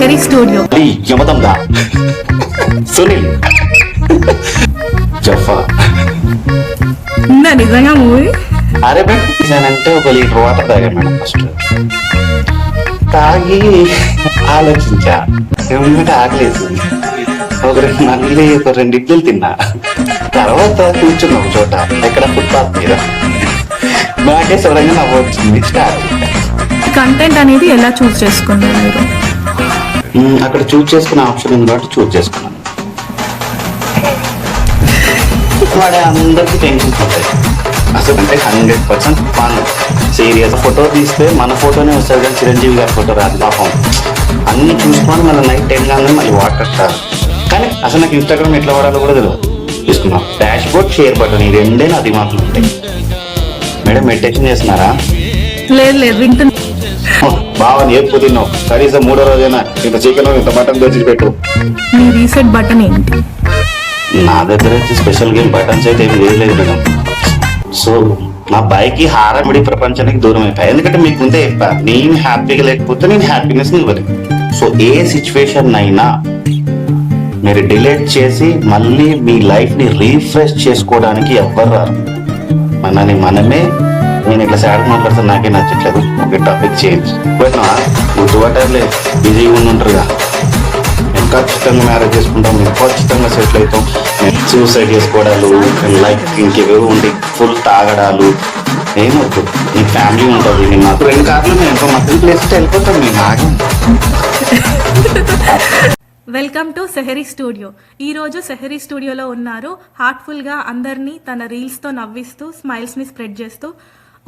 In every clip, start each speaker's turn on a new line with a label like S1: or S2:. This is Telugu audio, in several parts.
S1: సెహరీ స్టూడియో.
S2: యమతంగా సునీల్ జఫా.
S1: ఉందా నిజంగా మూవీ?
S2: అరే అంటే ఒక లీటర్ వాటర్ తాగా మేడం. ఫస్ట్ తాగి ఆలోచించా, ఏమంటే ఆకలేసింది. మళ్ళీ ఒక 2 ఇడ్లీలు తిన్నా. తర్వాత కూర్చున్నా ఒక చోట, ఎక్కడ ఫుట్పాత్ మీద. నాకే సడన్గా నవ్వు వచ్చింది. స్టార్ట్
S1: కంటెంట్ అనేది ఎలా చూస్ చేసుకున్నారు మీరు?
S2: అక్కడ చూస్ చేసుకున్న ఆప్షన్ ఉంది కాబట్టి చూస్ చేసుకున్నాను. వాడే అందరికి టెన్షన్స్ ఉంటాయి అసలు. అంటే 100% ఫన్ సీరియస్. ఫోటో తీస్తే మన ఫోటోనే వస్తుంది కానీ చిరంజీవి గారి ఫోటో రాదు పాపం. అన్ని చూసుకొని మళ్ళీ నైట్ 10 కాగానే మళ్ళీ వాటర్ రాదు. కానీ అసలు నాకు ఇన్స్టాగ్రామ్ ఎట్లా వాడాలో కూడా తెలియదు. తీసుకున్నాం డాష్ బోర్డ్, షేర్ బటన్, ఈ రెండే నా దిమాకులు ఉంటాయి. మేడం మెడిటేషన్ చేస్తున్నారా?
S1: లేదు లేదు, వింటున్నా.
S2: బాగా నేర్పు తిన్నావు. కనీసం 3వ రోజైనా ఇంత చికెన్ ఇంత మటన్ తెచ్చి పెట్టు.
S1: మీ రీసెట్ బటన్ ఏంటి?
S2: నా దగ్గర వచ్చి స్పెషల్ గేమ్ బటన్స్ అయితే ఏమి లేదు మేడం. సో నా బైక్ హారమిడి ప్రపంచానికి దూరం అయిపోయాయి. ఎందుకంటే మీకు ముందే చెప్పా, నేను హ్యాపీగా లేకపోతే నేను హ్యాపీనెస్ ఇవ్వలేదు. సో ఏ సిచ్యువేషన్ అయినా మీరు డిలీట్ చేసి మళ్ళీ మీ లైఫ్ ని రీఫ్రెష్ చేసుకోవడానికి ఎవ్వరు రారు. మనని మనమే. నేను ఇట్లా సాడ్ మాట్లాడుతాను, నాకే నచ్చట్లేదు. ఒక టాపిక్ చేంజ్ పోయినా గుర్తుపట్టలే, బిజీగా ఉండుంటారుగా. మేము ఖచ్చితంగా మ్యారేజ్ చేసుకుంటాం, మేము ఖచ్చితంగా సెటిల్ అవుతాం. మేము సూసైడ్ చేసుకోవడాలు, లైక్ ఇంకేవో ఉండి ఫుల్ తాగడాలు ఏమవుతు. నీ ఫ్యామిలీ ఉంటుంది, నీ మాకు 2 కార్లు మేము ఇంకో మధ్య ప్లేస్ వెళ్ళిపోతాం. మేము ఆగి
S1: వెల్కమ్ టు సెహరీ స్టూడియో. ఈ రోజు సెహరీ స్టూడియోలో ఉన్నారు హార్ట్ఫుల్ గా అందరినీ తన రీల్స్ తో నవ్విస్తూ స్మైల్స్ ని స్ప్రెడ్ చేస్తూ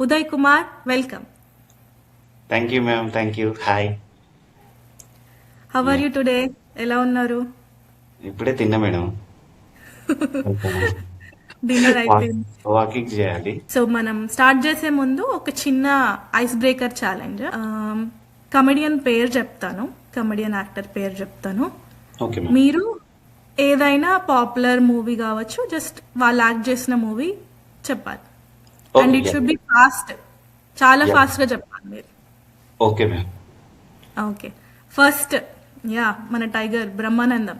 S1: Uday Kumar. Welcome.
S2: Thank you ma'am. Thank you. Hi.
S1: How are you today? ఎలా ఉన్నారు?
S2: ఇప్పుడే తిన్నా మేడం.
S1: డిన్నర్ అయిపోయింది.
S2: వాకింగ్ చేయాలి.
S1: సో మనం స్టార్ట్ చేసే ముందు ఒక చిన్న ఐస్ బ్రేకర్ ఛాలెంజ్. కమెడియన్ పేరు చెప్తాను, కమెడియన్ యాక్టర్ పేరు చెప్తాను.
S2: Okay ma'am.
S1: మీరు ఏదైనా పాపులర్ మూవీ కావచ్చు, జస్ట్ వాళ్ళు యాక్ట్ చేసిన మూవీ చెప్పాలి. And it should be fast, చాలా ఫాస్ట్ గా చెప్పాలి మీరు.
S2: Okay ma'am.
S1: ఓకే, ఫస్ట్ మన టైగర్ బ్రహ్మానందం.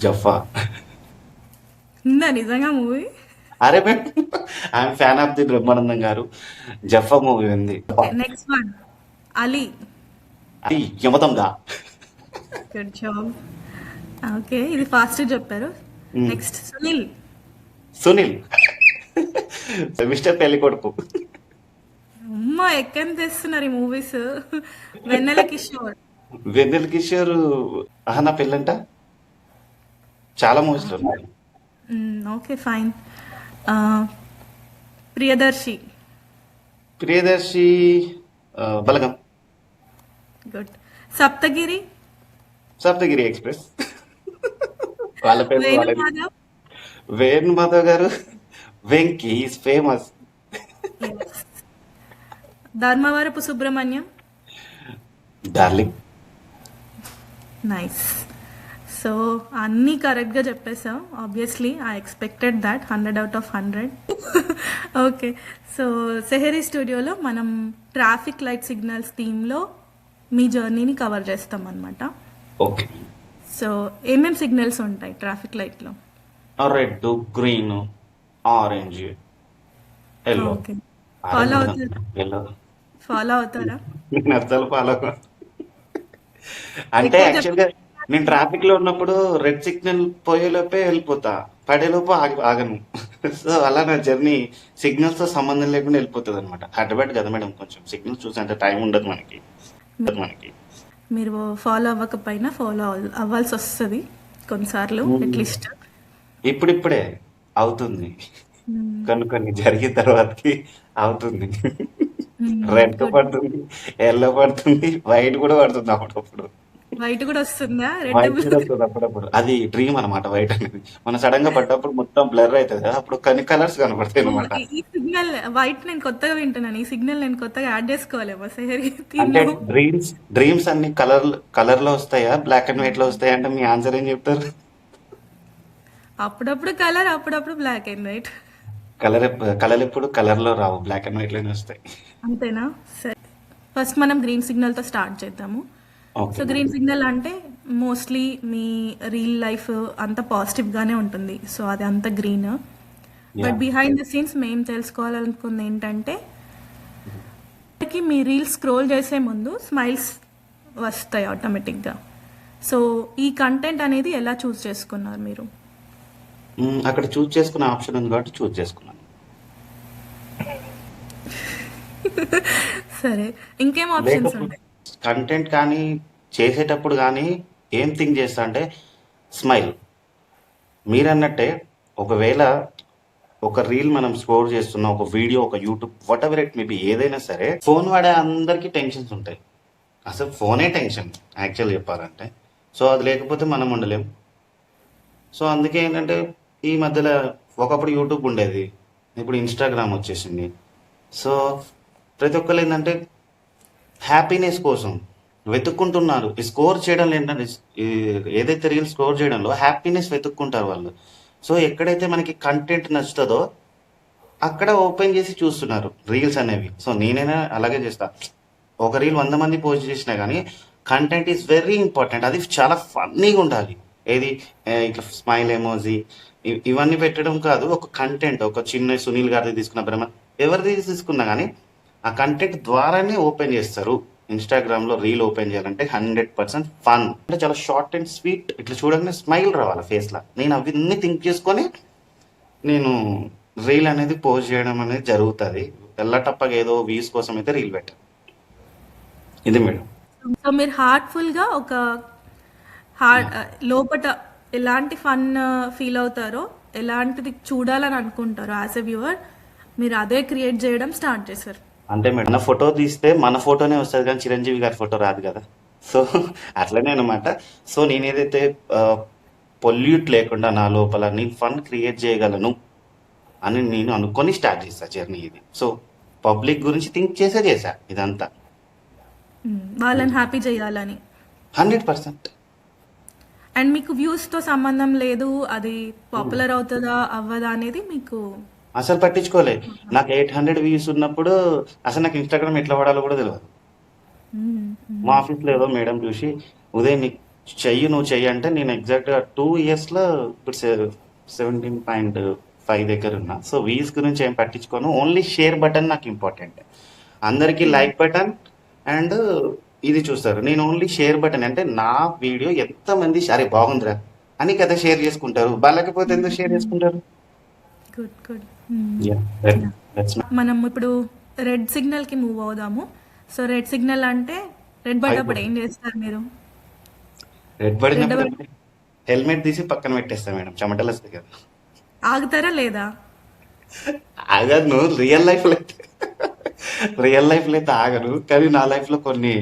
S2: జఫా.
S1: ఉందా నిజంగా మూవీ?
S2: అరే madam, I'm fan of the Brahmanandam garu. Jaffa movie ఉంది.
S1: Next one Ali.
S2: అది యమతంగా.
S1: Good job. ఓకే, ఇది ఫాస్ట్ చెప్పారు. నెక్స్ట్ సునీల్.
S2: సునీల్ మిస్టర్ పెళ్లి కొడుకు.
S1: అమ్మా ఎక్కని తెస్తున్నారు ఈ మూవీస్. వెన్నెల కిషోర్.
S2: వెన్నెల కిషోర్. నా పెళ్ళంట చాలా మూవీస్ లో ఉన్నాయి.
S1: Okay fine. Priyadarshi.
S2: Priyadarshi Balagam.
S1: Good. Saptagiri.
S2: Saptagiri express. వాళ్ళ పేరు
S1: Venumadhav.
S2: Venu Madhav garu. Venky is famous.
S1: Dharmavarapu Subrahmanyam.
S2: Darling.
S1: Nice. So అన్నీ కరెక్ట్గా చెప్పేసాం. Obviously I expected that. 100 out of 100. Okay, so Sehari స్టూడియోలో మనం ట్రాఫిక్ లైట్ సిగ్నల్స్ థీమ్లో మీ జర్నీని కవర్ చేస్తాం అనమాట.
S2: ఓకే.
S1: సో ఏమేమి సిగ్నల్స్ ఉంటాయి ట్రాఫిక్ లైట్లో?
S2: Red, green, orange, yellow.
S1: Okay, follow అవుతారా?
S2: ఎల్లో
S1: ఫాలో అవుతారా?
S2: నేను అసలు ఫాలో. అంటే యాక్చువల్గా నేను ట్రాఫిక్ లో ఉన్నప్పుడు రెడ్ సిగ్నల్ పోయేలోపే వెళ్ళిపోతా, పడేలోపు ఆగను. సో అలా నా జర్నీ సిగ్నల్స్ తో సంబంధం లేకుండా వెళ్ళిపోతుంది అనమాట. అడ్డబెట్ కదా మేడం, కొంచెం సిగ్నల్స్ చూసే అంత టైం ఉండదు మనకి.
S1: మీరు ఫాలో అవ్వకపోయినా ఫాలో అవ్వాల్సి వస్తుంది కొన్నిసార్లు అట్లీస్ట్.
S2: ఇప్పుడిప్పుడే అవుతుంది, కొన్ని జరిగిన తర్వాతకి అవుతుంది. రెడ్ పడుతుంది, ఎల్లో పడుతుంది, వైట్ కూడా పడుతుంది. అప్పుడప్పుడు
S1: వైట్ కూడా వస్తుందా?
S2: అప్పుడప్పుడు అది డ్రీమ్ అనమాట. వైట్ అనేది మనం సడన్ గా పడ్డప్పుడు మొత్తం బ్లర్ అవుతుంది కదా, అప్పుడు కొన్ని కలర్స్ కనపడతాయి అనమాట.
S1: ఈ సిగ్నల్ వైట్ నేను కొత్తగా వింటున్నాను. ఈ సిగ్నల్ నేను కొత్తగా యాడ్ చేసుకోవాలేమో సెహరీ
S2: అంటే డ్రీమ్స్ అన్ని కలర్ లో వస్తాయా, బ్లాక్ అండ్ వైట్ లో వస్తాయా అంటే మీ ఆన్సర్ ఏం చెప్తారు?
S1: అప్పుడప్పుడు కలర్, అప్పుడప్పుడు బ్లాక్ అండ్ వైట్.
S2: కలర్ ఎప్పుడు కలర్ లో రావు, బ్లాక్ అండ్ వైట్ లోనే వస్తాయి.
S1: అంతేనా? సరే, ఫస్ట్ మనం గ్రీన్ సిగ్నల్ తో స్టార్ట్ చేద్దాము.
S2: Okay
S1: so
S2: madam.
S1: Green signal అంటే మోస్ట్లీ మీ రీల్ లైఫ్ అంత పాజిటివ్గానే ఉంటుంది. సో అది అంత green.
S2: Yeah.
S1: But behind the scenes మేము తెలుసుకోవాలనుకుంది ఏంటంటే మీ రీల్స్ స్క్రోల్ చేసే ముందు స్మైల్స్ వస్తాయి ఆటోమేటిక్గా. సో ఈ కంటెంట్ అనేది ఎలా చూస్ చేసుకున్నారు మీరు?
S2: అక్కడ చూజ్ చేసుకునే ఆప్షన్ ఉంది కాబట్టి చూజ్ చేసుకున్నాను.
S1: సరే, ఇంకేం ఆప్షన్స్
S2: లేకపోతే
S1: ఉంటాయి?
S2: కంటెంట్ కానీ చేసేటప్పుడు కానీ ఏం థింక్ చేస్తా అంటే స్మైల్. మీరన్నట్టే ఒకవేళ ఒక రీల్ మనం స్క్రోల్ చేస్తున్నా, ఒక వీడియో, ఒక YouTube, what ever it maybe, ఏదైనా సరే ఫోన్ వాడే అందరికీ టెన్షన్స్ ఉంటాయి. అసలు ఫోనే టెన్షన్ యాక్చువల్ చెప్పాలంటే. సో అది లేకపోతే మనం ఉండలేం. సో అందుకే ఏంటంటే ఈ మధ్యలో ఒకప్పుడు యూట్యూబ్ ఉండేది, ఇప్పుడు ఇన్స్టాగ్రామ్ వచ్చేసింది. సో ప్రతి ఒక్కరు ఏంటంటే హ్యాపీనెస్ కోసం వెతుక్కుంటున్నారు. ఈ స్కోర్ చేయడం ఏంటంటే ఏదైతే రీల్ స్కోర్ చేయడంలో హ్యాపీనెస్ వెతుక్కుంటారు వాళ్ళు. సో ఎక్కడైతే మనకి కంటెంట్ నచ్చుతుందో అక్కడ ఓపెన్ చేసి చూస్తున్నారు రీల్స్ అనేవి. సో నేనైనా అలాగే చేస్తా. ఒక రీల్ 100 మంది పోస్ట్ చేసినా కానీ కంటెంట్ ఈజ్ వెరీ ఇంపార్టెంట్. అది చాలా ఫన్నీగా ఉండాలి. ఏది ఇట్లా స్మైల్ ఎమోజీ ఇవన్నీ పెట్టడం కాదు, ఒక కంటెంట్. ఒక చిన్న సునీల్ గారిది తీసుకున్న బ్రహ్మ, ఎవరిది తీసుకున్నా కానీ ఆ కంటెంట్ ద్వారానే ఓపెన్ చేస్తారు. ఇన్స్టాగ్రామ్ లో రీల్ ఓపెన్ చేయాలంటే 100% ఫన్ అంటే చాలా షార్ట్ అండ్ స్వీట్, ఇట్లా చూడగానే స్మైల్ రావాలి ఫేస్ లా. నేను అవన్నీ థింక్ చేసుకొని నేను రీల్ అనేది పోస్ట్ చేయడం అనేది జరుగుతుంది. ఎల్లటప్పగా ఏదో వ్యూస్ కోసం అయితే రీల్ పెట్టాను. ఇది మేడం.
S1: సో మీరు హార్ట్ఫుల్గా ఒక హార్ట్ లోపట ఎలాంటి ఫన్ ఫీల్ అవుతారో, ఎలాంటిది చూడాలని అనుకుంటారో యాజ్ ఎ వ్యూవర్, మీరు అదే క్రియేట్ చేయడం స్టార్ట్ చేశారు.
S2: అంటే మేడం, మన ఫోటో తీస్తే మన ఫోటోనే వస్తుంది కానీ చిరంజీవి గారి ఫోటో రాదు కదా. సో అట్లనే అనమాట. సో నేను ఏదైతే పొల్యూట్ లేకుండా నా లోపల నేను ఫన్ క్రియేట్ చేయగలను అని నేను అనుకొని స్టార్ట్ చేశా జర్నీ ఇది. సో పబ్లిక్ గురించి థింక్ చేసా ఇదంతా.
S1: వాళ్ళని హ్యాపీ చేయాలని.
S2: 100%.
S1: అండ్ మీకు వ్యూస్తో సంబంధం లేదు, అది పాపులర్ అవుతుందా అవ్వదా అనేది మీకు
S2: అసలు పట్టించుకోలే. నాకు 800 వ్యూస్ ఉన్నప్పుడు అసలు నాకు ఇన్స్టాగ్రామ్ ఎట్లా వాడాలో కూడా తెలియదు. మా ఆఫీస్లో ఏదో మేడం చూసి, ఉదయం నీకు నువ్వు చెయ్యి అంటే నేను ఎగ్జాక్ట్గా 2 ఇయర్స్లో ఇప్పుడు 17.5 దగ్గర ఉన్నా. సో వ్యూస్ గురించి ఏం పట్టించుకోను, ఓన్లీ షేర్ బటన్ నాకు ఇంపార్టెంట్. అందరికీ లైక్ బటన్ అండ్ ఇది చూస్తారు, నేను ఓన్లీ షేర్ బటన్. అంటే నా వీడియో ఎంతమంది అరే బాగుందిరా అని కదా షేర్ చేసుకుంటారు, బాగాలేకపోతే ఎందుకు షేర్ చేసుకుంటారు.
S1: Good good.
S2: Yeah, that's
S1: మనం ఇప్పుడు రెడ్ సిగ్నల్ కి మూవ్ అవుదాము. సో రెడ్ సిగ్నల్ అంటే రెడ్ పడ్డప్పుడు ఏం చేస్తారు మీరు?
S2: రెడ్ పడినప్పుడు హెల్మెట్ తీసి పక్కన పెట్టేస్తా మేడం, చెమటలు వస్తాయి కదా.
S1: ఆగుతారా లేదా?
S2: ఆగను రియల్ లైఫ్ లో అయితే, రియల్ లైఫ్ లో అయితే ఆగను, కానీ నా లైఫ్ లో కొన్ని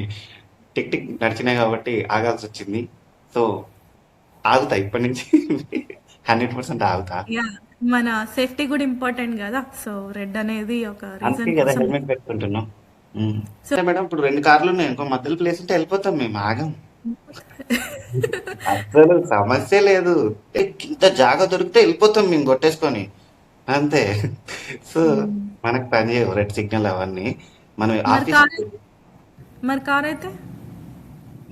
S2: టిక్ టిక్ నడిచినాయి కాబట్టి ఆగాల్సి వచ్చింది. సో ఆగుతా ఇప్పటి నుంచి 100% ఆగుతా.
S1: యా, మన సేఫ్టీ కూడా ఇంపార్టెంట్ కదా. సో రెడ్ అనేది ఒక
S2: అందుకే
S1: రీజన్
S2: కదా
S1: కోసం.
S2: హెల్మెట్ పెట్టుకుంటున్నాం. సరే మేడం, ఇప్పుడు 2 కార్లు ఉన్నాయి, ఇంకో మధ్యలో ప్లేస్ ఉంటే వెళ్ళిపోతాం, మేము ఆగం. అసలు సమస్య లేదు. ఇంత జాగా దొరికితే వెళ్ళిపోతాం మేము కొట్టేసుకొని, అంతే. సో మనకు పని చేయవు రెడ్ సిగ్నల్ అవన్నీ. మనం
S1: మరి
S2: ఆఫీస్
S1: కార్ మరి కార్ అయితే,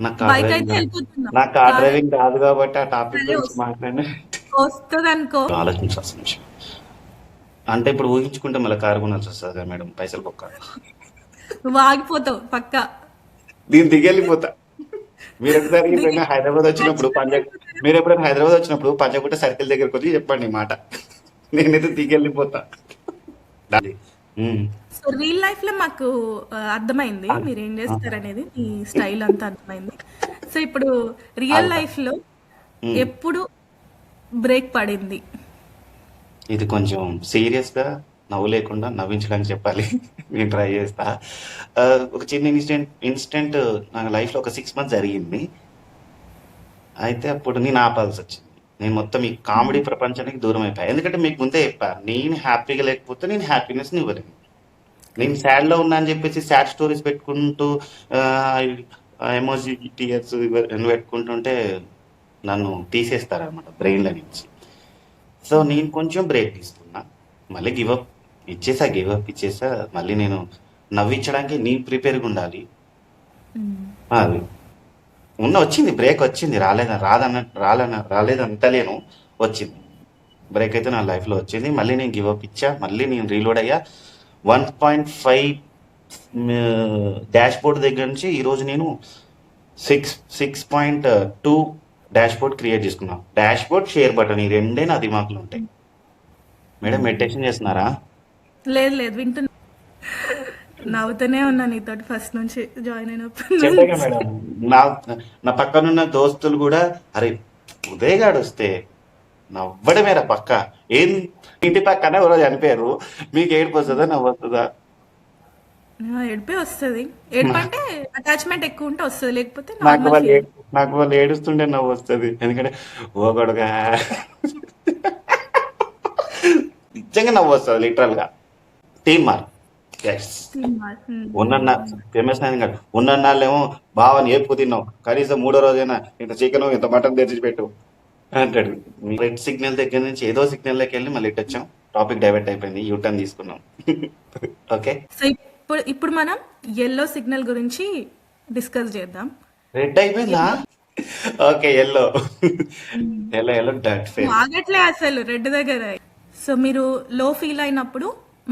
S2: నాకు కార్
S1: బైక్ అయితే
S2: డ్రైవింగ్
S1: వెళ్ళిపోతున్నాం.
S2: నాకు కార్
S1: కార్
S2: డ్రైవింగ్ రాదు కాబట్టి ఆ టాపిక్
S1: సరే
S2: గురించి మాట్లాడిన
S1: వస్తుంది అనుకో.
S2: ఆలోచించాల్సిన విషయం. అంటే ఇప్పుడు ఊహించుకుంటే మళ్ళీ కారు కొనాల్సి వస్తుంది కదా మేడం, పైసలు బొక్క.
S1: నువ్వు ఆగిపోతావు పక్కా.
S2: దీన్ని దిగెళ్ళిపోతా. మీరు ఒకసారి ఎప్పుడైనా హైదరాబాద్ వచ్చినప్పుడు మీరు ఎప్పుడైనా హైదరాబాద్ వచ్చినప్పుడు పంజాగుట్ట సర్కిల్ దగ్గరకు వచ్చి చెప్పండి ఈ మాట, నేనైతే దిగెళ్ళిపోతా.
S1: సో రియల్ లైఫ్ లో మాకు అర్థమైంది మీరు ఏం చేస్తారనేది, మీ స్టైల్ అంతా అర్థమైంది. సో ఇప్పుడు రియల్ లైఫ్ లో ఎప్పుడు బ్రేక్ పడింది?
S2: ఇది కొంచెం సీరియస్ గా నవ్వు లేకుండా నవ్వించడానికి చెప్పాలి, నేను ట్రై చేస్తా. ఒక చిన్న ఇన్సిడెంట్ నా లైఫ్ లో ఒక 6 months జరిగింది. అయితే అప్పుడు నేను ఆపాల్సి వచ్చింది. నేను మొత్తం ఈ కామెడీ ప్రపంచానికి దూరం అయిపోయా. ఎందుకంటే మీకు ముందే చెప్పా, నేను హ్యాపీగా లేకపోతే నేను హ్యాపీనెస్ ని ఇవ్వలేను. నేను సాడ్ లో ఉన్నా అని చెప్పేసి సాడ్ స్టోరీస్ పెట్టుకుంటూ ఎమోజీ టీయర్స్ ఇవన్నీ పెట్టుకుంటుంటే నన్ను తీసేస్తారనమాట బ్రెయిన్ల నుంచి. సో నేను కొంచెం బ్రేక్ తీసుకున్నా, మళ్ళీ గివప్ ఇచ్చేసా. మళ్ళీ నేను నవ్వించడానికి నీ ప్రిపేర్గా ఉండాలి. అది వచ్చింది బ్రేక్ వచ్చింది, రాలేదంటలేను, వచ్చింది. బ్రేక్ అయితే నా లైఫ్లో వచ్చింది. మళ్ళీ నేను గివ్ అప్ ఇచ్చా, మళ్ళీ నేను రీలోడ్ అయ్యా. 1.5 డాష్ బోర్డ్ దగ్గర నుంచి ఈరోజు నేను 6.2 డాష్ బోర్డ్ క్రియేట్ చేసుకున్నాను. డాష్ బోర్డ్, షేర్ బటన్, ఈ రెండే నా దిమాగ్లో ఉంటాయి. మేడం మెడిటేషన్ చేస్తున్నారా?
S1: లేదు లేదు, వింటున్నా. నవ్వుతూనే ఉన్నా నీతోటి ఫస్ట్ నుంచి జాయిన్ అయినప్పటి
S2: చెప్పాగా
S1: నుంచి.
S2: మేడం. నా నా పక్కనున్న దోస్తులు కూడా, అరే ఉదయ్ గాడు వస్తే నవ్వడమేరా పక్క. ఏం ఇంటి పక్కన ఎవరో చనిపోయారు, మీకు ఏడుపు వస్తుందా నవ్వు వస్తుందా?
S1: ఏడిపే వస్తుంది. ఏడుపు అంటే అటాచ్మెంట్ ఎక్కువ ఉంటే వస్తుంది, లేకపోతే
S2: నాకు
S1: నార్మల్
S2: వాళ్ళు
S1: ఫీల్.
S2: నాకు వాళ్ళు ఏడుస్తుంటే నవ్వు వస్తుంది. ఎందుకంటే ఓ గొడగా నిజంగా నవ్వు వస్తుంది లిటరల్ గా. టీమ్ మార్. ఎస్. ఉన్న ఫేమస్ నాయన గారు ఉన్నన్నాళ్ళేమో బావని ఏపుకు తిన్నావు, కనీసం మూడో రోజైనా ఇంత చికెన్ ఇంత మటన్ తెచ్చి పెట్టు అంటాడు. రెడ్ సిగ్నల్ దగ్గర నుంచి ఏదో సిగ్నల్ లోకి వెళ్ళి మళ్ళీ ఇటు వచ్చాం. టాపిక్ డైవర్ట్ అయిపోయింది, యూటర్న్ తీసుకున్నాం. ఓకే.
S1: సో ఇప్పుడు ఇప్పుడు మనం ఎల్లో సిగ్నల్ గురించి డిస్కస్ చేద్దాం.
S2: రెడ్ అయిపోయిందా? Okay, yellow. ఎల్లో ఎల్లో డట్ ఫేమ్.
S1: ఆగట్లే అసలు రెడ్ దగ్గర. సో మీరు లో ఫీల్ అయినప్పుడు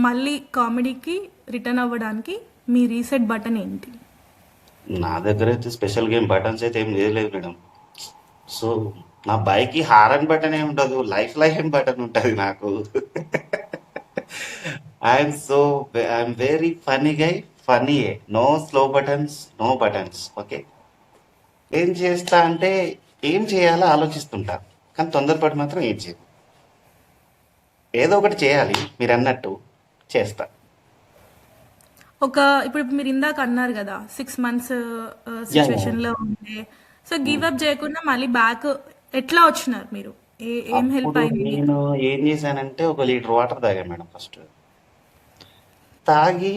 S1: మళ్ళీ కామెడీకి రిటర్న్ అవ్వడానికి మీ రీసెట్ బటన్ ఏంటి?
S2: నా దగ్గర అయితే స్పెషల్ గేమ్ బటన్స్ అయితే ఏం లేదు మేడం. సో నా బైక్ హారన్ బటన్ ఏమి ఉండదు, లైఫ్ లైన్ బటన్ ఉంటుంది నాకు. I'm so I'm very funny guy. Funny, no slow buttons, no buttons. Okay. ఏం చేస్తా అంటే ఏం చేయాలో ఆలోచిస్తుంటా, కానీ తొందరపాటు మాత్రం ఏం చేయను. ఏదో ఒకటి చేయాలి, మీరు అన్నట్టు చేస్తా.
S1: ఇప్పుడు మీరు ఇందాక అన్నారు కదా 6 months
S2: యా,
S1: సిచ్యువేషన్ లో ఉండే. సో గివ్ అప్ చేయకుండా మళ్ళీ బ్యాక్ ఎట్లా వచ్చినారు మీరు? ఏం హెల్ప్
S2: అప్పుడు
S1: అయింది మీకు?
S2: నేను ఏం చేశానంటే 1 లీటర్ వాటర్ తాగా మేడం. ఫస్ట్ తాగి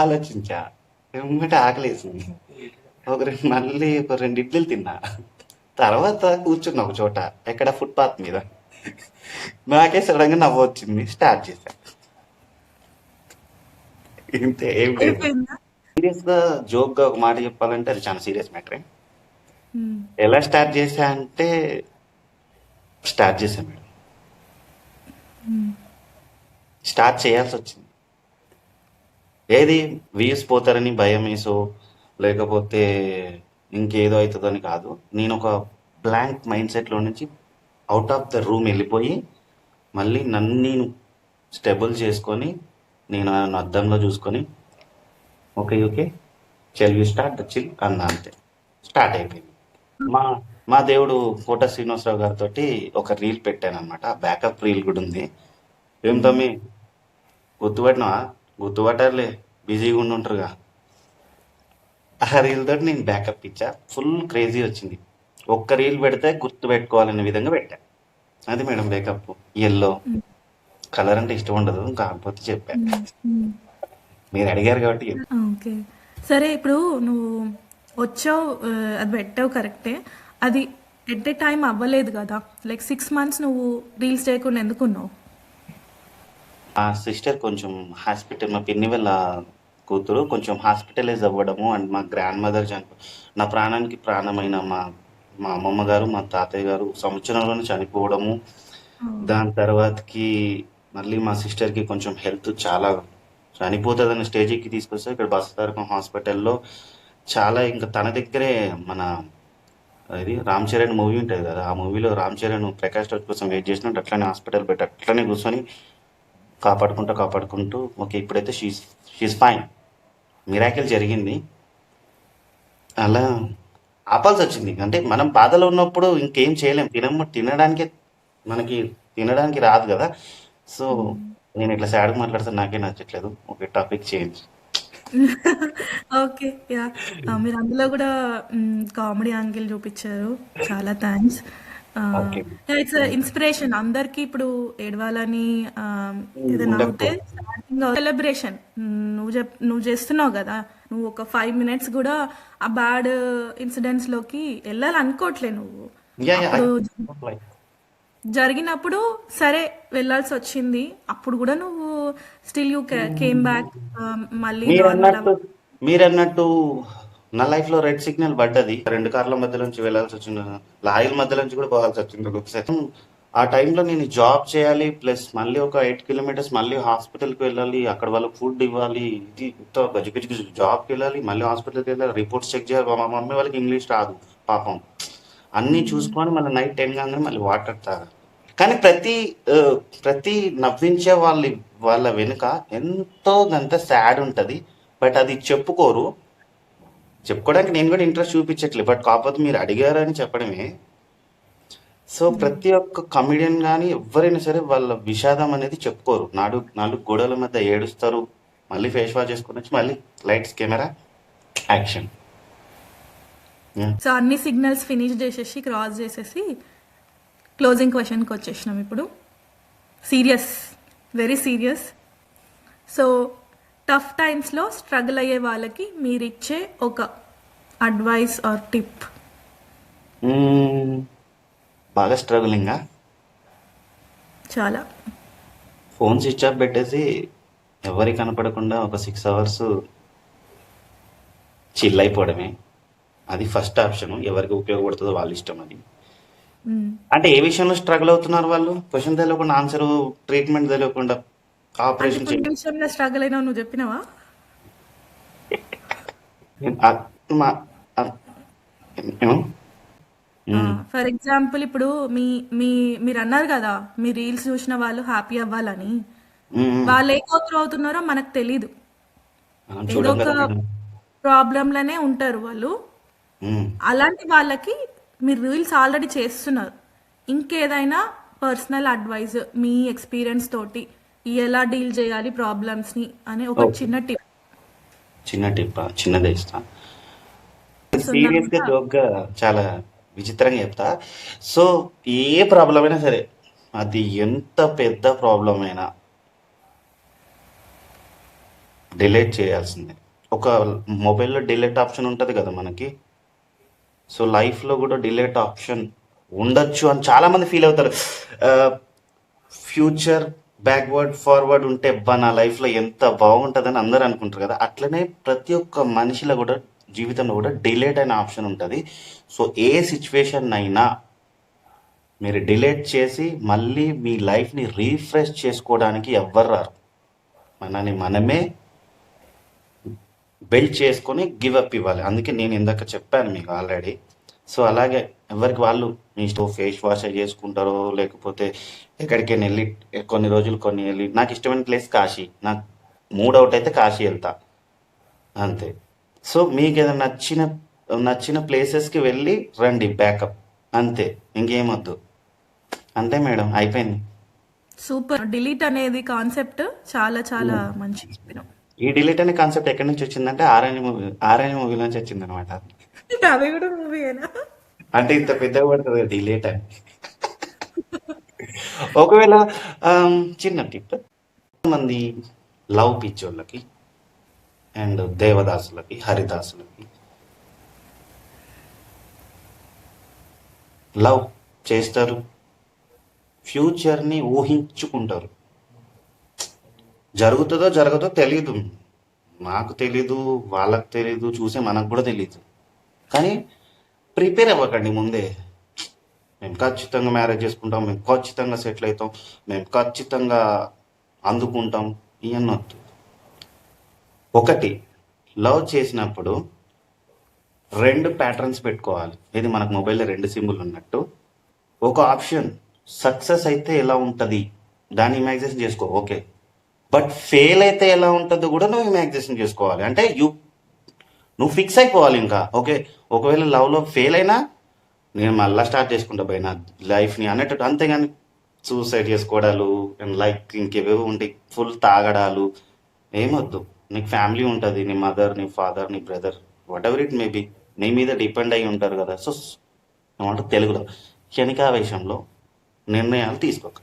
S2: ఆలోచించా, ఏమంటే ఆకలేసింది. మళ్ళీ ఒక 2 ఇడ్లీలు తిన్నా. తర్వాత కూర్చున్నా ఒక చోట, ఎక్కడ ఫుట్పాత్ మీద. నాకే సడన్ గా నవ్వు వచ్చింది, స్టార్ట్ చేశా. ఇంతే, ఏం లేదు.
S1: అయిపోయిందా?
S2: సీరియస్ గా జోక్ గా ఒక మాట చెప్పాలంటే అది చాలా సీరియస్ మ్యాటర్.
S1: మ్మ్.
S2: ఎలా స్టార్ట్ చేశా అంటే స్టార్ట్ చేశా మేడం. స్టార్ట్ చేయాల్సి వచ్చింది. ఏది వ్యూస్ పోతారని భయం వేసో లేకపోతే ఇంకేదో అవుతుందని కాదు. నేను ఒక బ్లాంక్ మైండ్ సెట్లో నుంచి అవుట్ ఆఫ్ ద రూమ్ వెళ్ళిపోయి మళ్ళీ నన్ను నేను స్టెబుల్ చేసుకొని నేను నన్ను అద్దంలో చూసుకొని ఓకే ఓకే చెల్ యూ స్టార్ట్ చిల్ అన్న, అంతే. స్టార్ట్ అయిపోయింది. మా మా దేవుడు కోట శ్రీనివాసరావు గారితో ఒక రీల్ పెట్టాను అనమాట. బ్యాకప్ రీల్ కూడా ఉంది. ఏం తమ్మి గుర్తుపట్టినావా? గుర్తుపట్టారులే, బిజీగా ఉండుంటారుగా. ఆ రీల్ తోటి నేను బ్యాకప్ ఇచ్చా. ఫుల్ క్రేజీ వచ్చింది. ఒక్క రీల్ పెడితే గుర్తు పెట్టుకోవాలనే విధంగా పెట్టా. అది మేడం బ్యాకప్. ఎల్లో కలర్ అంటే ఇష్టం ఉండదు, కాకపోతే చెప్పా.
S1: మ్మ్.
S2: మీరు అడిగారు కాబట్టి
S1: ఓకే. సరే, ఇప్పుడు నువ్వు వచ్చావు, అది పెట్టావు కరెక్టే. అది ఎట్ ఏ టైం అవ్వలేదు కదా. లైక్ 6 months నువ్వు రీల్స్ చేయకుండా ఎందుకున్నావు?
S2: ఆ సిస్టర్ కొంచెం హాస్పిటల్, మా పిన్ని వాళ్ళ కూతురు కొంచెం హాస్పిటలైజ్ అవ్వడము అండ్ మా గ్రాండ్ మదర్ నా ప్రాణానికి ప్రాణమైన మా మా అమ్మమ్మ గారు మా తాతయ్య గారు సంవత్సరంలోనే చనిపోవడము. దాని తర్వాతకి మళ్ళీ మా సిస్టర్కి కొంచెం హెల్త్ చాలా చనిపోతుందన్న స్టేజ్కి తీసుకొస్తే ఇక్కడ బస్తారకం హాస్పిటల్లో చాలా ఇంకా తన దగ్గరే మన ఇది రామ్ చరణ్ మూవీ ఉంటుంది కదా, ఆ మూవీలో రామ్ చరణ్ ప్రకాష్ రాజ్ కోసం వెయిట్ చేసినట్టు అట్లనే హాస్పిటల్ పెట్టి అట్లనే కూర్చొని కాపాడుకుంటూ ఓకే ఇప్పుడైతే షీస్ ఫైన్. మిరాకిల్ జరిగింది. అలా ఆపాల్సి వచ్చింది. అంటే మనం బాధలో ఉన్నప్పుడు ఇంకేం చేయలేం, మనకి తినడానికి రాదు కదా. సో నేను ఇట్లా సాడ్గా మాట్లాడితే నాకే నచ్చట్లేదు. Okay, topic change.
S1: Okay, yeah. మీరు అందులో కూడా కామెడీ యాంగిల్ చూపించారు, చాలా థ్యాంక్స్.
S2: ఓకే,
S1: ఇట్స్ ఇన్స్పిరేషన్ అందరికి. ఇప్పుడు ఏడవాలని ఏదైనా అవుతే
S2: ఉండకపో
S1: సెలబ్రేషన్ నువ్వు చేస్తున్నావు కదా. నువ్వు ఒక 5 minutes కూడా ఆ బ్యాడ్ ఇన్సిడెంట్స్ లోకి వెళ్ళాలనుకోవట్లే నువ్వు.
S2: యా యా
S1: అప్పుడు జరిగినప్పుడు సరే వెళ్ళాల్సి వచ్చింది, అప్పుడు కూడా నువ్వు స్టిల్ యూ కేమ్ బ్యాక్, మళ్ళీ నార్మల్
S2: మీరన్నట్టు మీరన్నట్టు నా లైఫ్ లో రెడ్ సిగ్నల్ పడ్డది, 2 కార్ల మధ్య నుంచి వెళ్ళాల్సి వచ్చింది, లారీల మధ్య నుంచి కూడా పోవాల్సి వచ్చింది ఒకసారి. ఆ టైంలో నేను జాబ్ చేయాలి, ప్లస్ మళ్ళీ ఒక 8 కిలోమీటర్స్ మళ్ళీ హాస్పిటల్కి వెళ్ళాలి, అక్కడ వాళ్ళకి ఫుడ్ ఇవ్వాలి, ఇది ఇంత గజిబిజి, జాబ్కి వెళ్ళాలి, మళ్ళీ హాస్పిటల్కి వెళ్ళాలి, రిపోర్ట్స్ చెక్ చేయాలి. మా మమ్మీ వాళ్ళకి ఇంగ్లీష్ రాదు పాపం. అన్నీ చూసుకొని మళ్ళీ నైట్ 10 కాగానే మళ్ళీ వాటర్ తాగాలి. కానీ ఆ, ప్రతి నవ్వించే వాళ్ళ వెనుక ఎంతో గంత సాడ్ ఉంటది. బట్ అది చెప్పుకోవడానికి నేను కూడా ఇంట్రెస్ట్ చూపించట్లేదు, బట్ కాకపోతే మీరు అడిగారని చెప్పడమే. సో ప్రతి ఒక్క కమిడియన్ కానీ ఎవరైనా సరే వాళ్ళ విషాదం అనేది చెప్పుకోరు. నాలుగు గోడల మధ్య ఏడుస్తారు, మళ్ళీ ఫేస్ వాష్ చేసుకొని వచ్చి మళ్ళీ లైట్స్ కెమెరా యాక్షన్.
S1: సో అన్ని సిగ్నల్స్ ఫినిష్ చేసేసి క్రాస్ చేసేసి క్లోజింగ్ క్వశ్చన్కి వచ్చేసినాం ఇప్పుడు. Serious, very serious. So tough టైమ్స్లో స్ట్రగుల్ అయ్యే వాళ్ళకి మీరు ఇచ్చే ఒక అడ్వైస్ ఆర్ టిప్.
S2: బాగా స్ట్రగులింగ్.
S1: చాలా
S2: ఫోన్ స్విచ్ ఆఫ్ పెట్టేసి ఎవరికి కనపడకుండా ఒక 6 అవర్స్ చిల్ అయిపోవడమే. అది ఫస్ట్ ఆప్షన్. ఎవరికి ఉపయోగపడుతుందో వాళ్ళ ఇష్టం అది. అంటే ఏ విషయంలో స్ట్రగుల్ అవుతున్నారు వాళ్ళు? క్వశ్చన్ తెలియకుండా ఆన్సర్, ట్రీట్మెంట్ తెలియకుండా
S1: అంటే
S2: ఆపరేషన్
S1: ఇప్పుడు ఈ విషయంలో స్ట్రగుల్ అయినా నువ్వు చెప్పినావా? ఫర్ ఎగ్జాంపుల్ ఇప్పుడు మీరు అన్నారు కదా, మీ రీల్స్ చూసిన వాళ్ళు హ్యాపీ అవ్వాలని. వాళ్ళు ఏ గోత్రు అవుతున్నారో మనకు తెలీదు. ఏదో
S2: చూడం
S1: ఒక
S2: కదా మేడం.
S1: ప్రాబ్లంలోనే ఉంటారు వాళ్ళు.
S2: ఉమ్.
S1: అలాంటి వాళ్ళకి మీరు రీల్స్ ఆల్రెడీ చేస్తున్నారు. ఇంకేదైనా పర్సనల్ అడ్వైజ్ మీ ఎక్స్పీరియన్స్ తోటి ఎలా డీల్ చేయాలి ప్రాబ్లమ్స్ని అనే ఒక
S2: ఓకే,
S1: చిన్న టిప్
S2: చిన్న టిప్ చిన్నదే ఇస్తా. సీరియస్ గా జోక్ గా చాలా విచిత్రంగా చెప్తా. సో ఏ ప్రాబ్లం అయినా సరే, అది ఎంత పెద్ద ప్రాబ్లం అయినా డిలీట్ చేయాల్సిందే. ఒక మొబైల్లో డిలీట్ ఆప్షన్ ఉంటుంది కదా మనకి. సో లైఫ్లో కూడా డిలీట్ ఆప్షన్ ఉండొచ్చు అని చాలా మంది ఫీల్ అవుతారు. ఫ్యూచర్ బ్యాక్వర్డ్ ఫార్వర్డ్ ఉంటే అబ్బా నా లైఫ్లో ఎంత బాగుంటుందని అందరూ అనుకుంటారు కదా. అట్లనే ప్రతి ఒక్క మనిషిలో కూడా, జీవితంలో కూడా డిలేట్ అనే ఆప్షన్ ఉంటుంది. సో ఏ సిచ్యువేషన్ అయినా మీరు డిలేట్ చేసి మళ్ళీ మీ లైఫ్ని రీఫ్రెష్ చేసుకోవడానికి ఎవ్వరు రారు. మనని మనమే బిల్డ్ చేసుకొని గివ్ అప్ ఇవ్వాలి. అందుకే నేను ఇందాక చెప్పాను మీకు ఆల్రెడీ. సో అలాగే ఎవరికి వాళ్ళు మీ ఇష్టం ఫేస్ వాష్ చేసుకుంటారో, లేకపోతే ఎక్కడికైనా వెళ్ళి కొన్ని రోజులు వెళ్ళి, నాకు ఇష్టమైన ప్లేస్ కాశీ, నాకు మూడ్ అవుట్ అయితే కాశీ వెళ్తా అంతే. సో మీకు ఏదైనా నచ్చిన ప్లేసెస్కి వెళ్ళి రండి, బ్యాకప్ అంతే, ఇంకేమొద్దు. అంతే మేడం, అయిపోయింది.
S1: సూపర్. డిలీట్ అనేది కాన్సెప్ట్ చాలా చాలా మంచి చెప్పినావు.
S2: ఈ డిలీట్ అనే కాన్సెప్ట్ ఎక్కడి నుంచి వచ్చిందంటే ఆర్ఎన్ మూవీ నుంచి వచ్చింది అనమాట.
S1: అది కూడా మూవీయేనా?
S2: అంటే ఇంత పెద్దగా పడుతుంది డిలీట్ అని. ఒకవేళ చిన్న టిప్, మంది లవ్ పిచ్చోళ్ళకి అండ్ దేవదాసులకి, హరిదాసులకి, లవ్ చేస్తారు, ఫ్యూచర్ని ఊహించుకుంటారు. జరుగుతుందో జరగదో తెలీదు, నాకు తెలీదు, వాళ్ళకి తెలీదు, చూసే మనకు కూడా తెలీదు. కానీ ప్రిపేర్ అవ్వకండి ముందే. మేము ఖచ్చితంగా మ్యారేజ్ చేసుకుంటాం, మేము ఖచ్చితంగా సెటిల్ అవుతాం, మేము ఖచ్చితంగా అందుకుంటాం, ఇవన్నొద్దు. ఒకటి, లవ్ చేసినప్పుడు 2 ప్యాటర్న్స్ పెట్టుకోవాలి. ఇది మనకు మొబైల్లో 2 సింబల్ ఉన్నట్టు. ఒక ఆప్షన్ సక్సెస్ అయితే ఎలా ఉంటుంది దాన్ని ఇమాజినేషన్ చేసుకో, ఓకే. బట్ ఫెయిల్ అయితే ఎలా ఉంటుందో కూడా నువ్వు ఇమాజినేషన్ చేసుకోవాలి. అంటే నువ్వు ఫిక్స్ అయిపోవాలి ఇంకా, ఓకే ఒకవేళ లవ్లో ఫెయిల్ అయినా నేను మళ్ళీ స్టార్ట్ చేసుకుంటా పోయి నా లైఫ్ని అన్నట్టు. అంతేగాని సూసైడ్ చేసుకోవడాలు అండ్ లైక్ ఇంకేవేవో ఉంటాయి, ఫుల్ తాగడాలు ఏమొద్దు. నీకు ఫ్యామిలీ ఉంటుంది, నీ మదర్, నీ ఫాదర్, నీ brother, what ever it maybe, నీ మీద డిపెండ్ అయి ఉంటారు కదా. సో ఏమంటారు తెలుగులో, క్షణికావేశంలో నిర్ణయాలు తీసుకోక.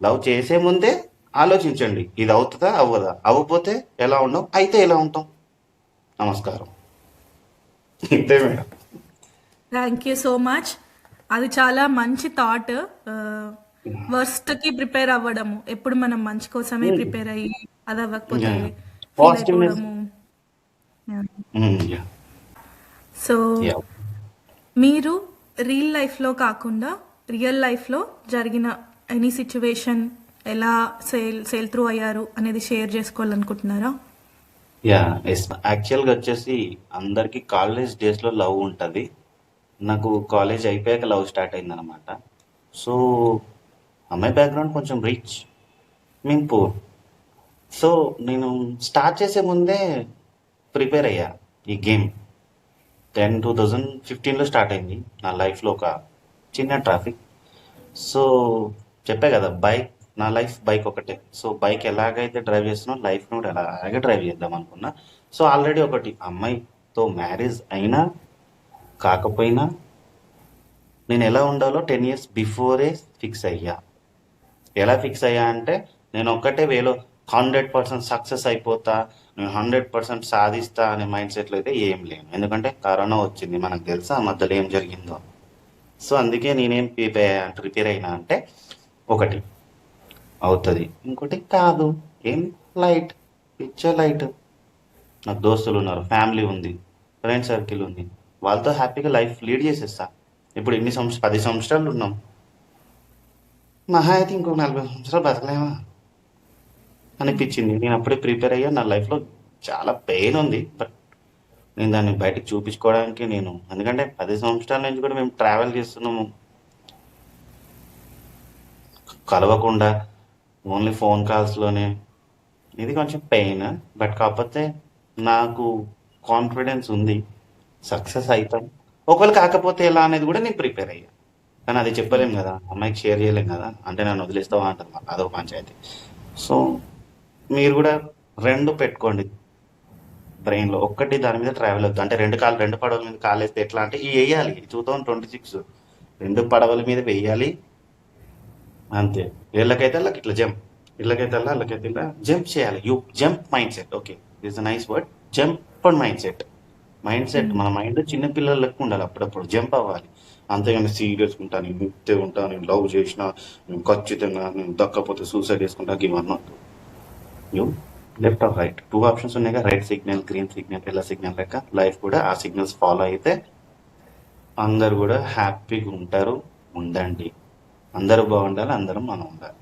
S2: లవ్ చేసే ముందే ఆలోచించండి, ఇది అవుతుందా అవ్వదా, అవ్వకపోతే ఎలా ఉండవు, అయితే ఎలా ఉంటాం. నమస్కారం. ఇంతే madam.
S1: Thank you so much. అది చాలా మంచి థాట్. వర్స్ట్కి ప్రిపేర్ అవ్వడము, ఎప్పుడు మనం మంచి కోసమే ప్రిపేర్ అయ్యి అది అవ్వకపోతే ఫీల్
S2: పాజిటివ్నెస్.
S1: అయిపోవడము. So
S2: Yeah.
S1: మీరు రియల్ లైఫ్లో కాకుండా రియల్ లైఫ్లో జరిగిన ఎనీ సిచ్యువేషన్ ఎలా సేల్ త్రూ అయ్యారు అనేది షేర్ చేసుకోవాలనుకుంటున్నారా?
S2: యాక్చువల్గా వచ్చేసి అందరికి కాలేజ్ డేస్లో లవ్ ఉంటుంది. నాకు కాలేజ్ అయిపోయాక లవ్ స్టార్ట్ అయిందనమాట. సో అమ్మాయి బ్యాక్గ్రౌండ్ కొంచెం రిచ్, మేము పూర్. సో నేను స్టార్ట్ చేసే ముందే ప్రిపేర్ అయ్యా ఈ గేమ్. 2015లో స్టార్ట్ అయింది నా లైఫ్లో ఒక చిన్న ట్రాఫిక్. సో చెప్పా కదా, బైక్, నా లైఫ్ బైక్ ఒకటే. సో బైక్ ఎలాగైతే డ్రైవ్ చేస్తున్నా లైఫ్ను కూడా అలాగే డ్రైవ్ చేద్దాం అనుకున్నా. సో ఆల్రెడీ ఒకటి అమ్మాయితో మ్యారేజ్ అయినా కాకపోయినా నేను ఎలా ఉండాలో 10 years బిఫోరే ఫిక్స్ అయ్యా. ఎలా ఫిక్స్ అయ్యా అంటే, నేను ఒక్కటే వేలో 100% సక్సెస్ అయిపోతా, నేను 100% సాధిస్తా అనే మైండ్ సెట్లో అయితే ఏం లేను. ఎందుకంటే కరోనా వచ్చింది, మనకు తెలుసా ఆ మధ్యలో ఏం జరిగిందో. సో అందుకే నేనేం ప్రిపేర్ అయినా అంటే, ఒకటి అవుతుంది, ఇంకోటి కాదు. ఏం లైట్, పిచ్చే లైట్. నాకు దోస్తులు ఉన్నారు, ఫ్యామిలీ ఉంది, ఫ్రెండ్ సర్కిల్ ఉంది, వాళ్ళతో హ్యాపీగా లైఫ్ లీడ్ చేసేస్తా. ఇప్పుడు 10 సంవత్సరాలు ఉన్నాం, మహా అయితే ఇంకో 40 సంవత్సరాలు బతకలేమా అనిపించింది. నేను అప్పుడే ప్రిపేర్ అయ్యా. నా లైఫ్లో చాలా పెయిన్ ఉంది, బట్ నేను దాన్ని బయటకు చూపించుకోవడానికి ఎందుకంటే 10 సంవత్సరాల నుంచి కూడా మేము ట్రావెల్ చేస్తున్నాము కలవకుండా, ఓన్లీ ఫోన్ కాల్స్లోనే. ఇది కొంచెం పెయిన్, బట్ కాకపోతే నాకు కాన్ఫిడెన్స్ ఉంది, సక్సెస్ అవుతాం. ఒకవేళ కాకపోతే ఎలా అనేది కూడా నేను ప్రిపేర్ అయ్యా. కానీ అది చెప్పలేం కదా, అమ్మాయికి షేర్ చేయలేం కదా, అంటే నన్ను వదిలేస్తావా అంటారు, మాకు అదొక పంచాయతీ. సో మీరు కూడా రెండు పెట్టుకోండి బ్రెయిన్లో. ఒక్కటి దాని మీద ట్రావెల్ అవుతుంది అంటే, రెండు పడవల మీద కాలు వేస్తే ఎట్లా అంటే, ఇవి వేయాలి. 2026 రెండు పడవల మీద వేయాలి అంతే. వీళ్ళకైతే వాళ్ళకి ఇట్లా జంప్, వీళ్ళకైతే వాళ్ళకైతే ఇలా జంప్ చేయాలి. You jump mind set. Okay, this nice word, jump and mind set. మన మైండ్ చిన్న పిల్లల లెక్క ఉండాలి, అప్పుడప్పుడు జంప్ అవ్వాలి. అంతేగాని సీరియస్గా ఉంటాను, నేను ఇంతే ఉంటాను, నేను లవ్ చేసిన, నేను ఖచ్చితంగా నేను దక్కపోతే సూసైడ్ చేసుకుంటా, ఇవన్నీ you left or right 2 options ఉన్నాయి. Right signal, green signal, yellow signal లెక్క లైఫ్ కూడా ఆ సిగ్నల్స్ ఫాలో అయితే అందరు కూడా హ్యాపీగా ఉంటారు. ఉండండి, అందరూ బాగుండాలి, అందరం మనం ఉండాలి.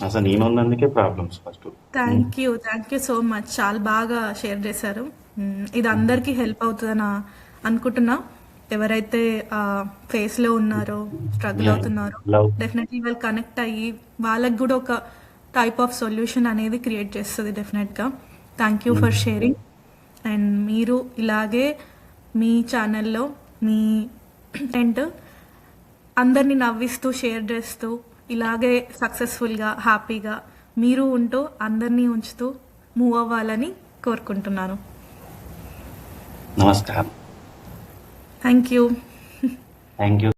S2: అసలు నేను ఉన్నందుకే problems first.
S1: Thank you so much, చాలా బాగా షేర్ చేశారు. ఇది అందరికీ హెల్ప్ అవుతుందని అనుకుంటున్నా. ఎవరైతే ఫేస్లో ఉన్నారో, స్ట్రగుల్ అవుతున్నారో,
S2: లవ్
S1: డెఫినెట్లీ వాళ్ళు కనెక్ట్ అయ్యి వాళ్ళకి కూడా ఒక టైప్ ఆఫ్ సొల్యూషన్ అనేది క్రియేట్ చేస్తుంది డెఫినెట్గా. Thank you for sharing. And మీరు ఇలాగే మీ ఛానల్లో మీ కంటెంట్ అందరినీ నవ్విస్తూ షేర్ చేస్తూ ఇలాగే సక్సెస్ఫుల్గా హ్యాపీగా మీరు ఉంటూ అందరినీ ఉంచుతూ మూవ్ అవ్వాలని కోరుకుంటున్నాను.
S2: నమస్కారం.
S1: Thank you.
S2: Thank you.